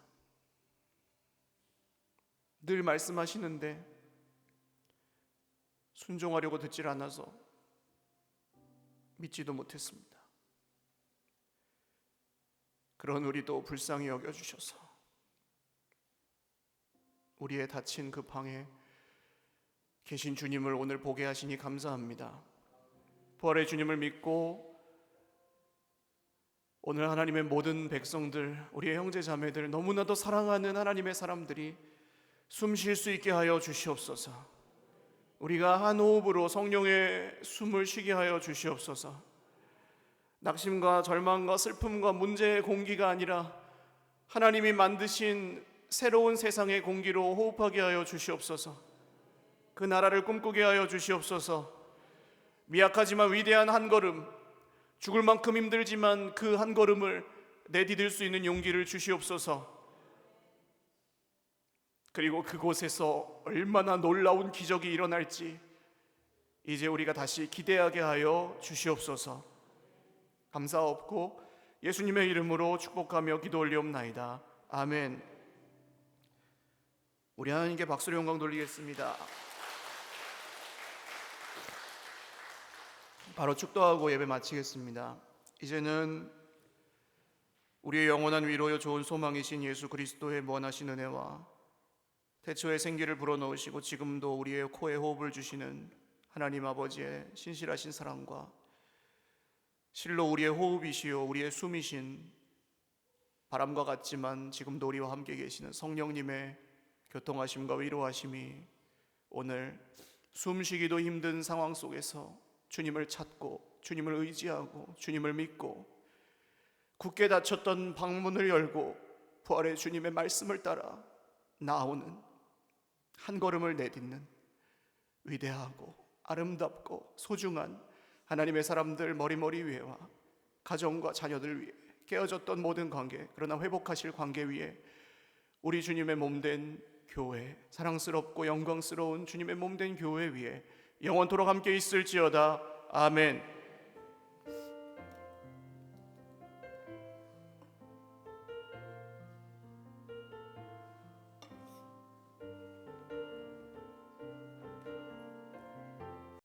늘 말씀하시는데 순종하려고 듣질 않아서 믿지도 못했습니다. 그런 우리도 불쌍히 여겨주셔서 우리의 닫힌 그 방에 계신 주님을 오늘 보게 하시니 감사합니다. 부활의 주님을 믿고 오늘 하나님의 모든 백성들, 우리의 형제 자매들, 너무나도 사랑하는 하나님의 사람들이 숨 쉴 수 있게 하여 주시옵소서. 우리가 한 호흡으로 성령의 숨을 쉬게 하여 주시옵소서. 낙심과 절망과 슬픔과 문제의 공기가 아니라 하나님이 만드신 새로운 세상의 공기로 호흡하게 하여 주시옵소서. 그 나라를 꿈꾸게 하여 주시옵소서. 미약하지만 위대한 한 걸음, 죽을 만큼 힘들지만 그 한 걸음을 내디딜 수 있는 용기를 주시옵소서. 그리고 그곳에서 얼마나 놀라운 기적이 일어날지 이제 우리가 다시 기대하게 하여 주시옵소서. 감사옵고 예수님의 이름으로 축복하며 기도 올리옵나이다. 아멘. 우리 하나님께 박수로 영광 돌리겠습니다. 바로 축도하고 예배 마치겠습니다. 이제는 우리의 영원한 위로요 좋은 소망이신 예수 그리스도의 무한하신 은혜와 태초에 생기를 불어넣으시고 지금도 우리의 코에 호흡을 주시는 하나님 아버지의 신실하신 사랑과 실로 우리의 호흡이시요 우리의 숨이신 바람과 같지만 지금도 우리와 함께 계시는 성령님의 교통하심과 위로하심이 오늘 숨쉬기도 힘든 상황 속에서 주님을 찾고 주님을 의지하고 주님을 믿고 굳게 닫혔던 방문을 열고 부활의 주님의 말씀을 따라 나오는 한 걸음을 내딛는 위대하고 아름답고 소중한 하나님의 사람들 머리머리 위에와 가정과 자녀들 위에 깨어졌던 모든 관계, 그러나 회복하실 관계 위에 우리 주님의 몸된 교회, 사랑스럽고 영광스러운 주님의 몸된 교회 위에 영원토록 함께 있을지어다. 아멘.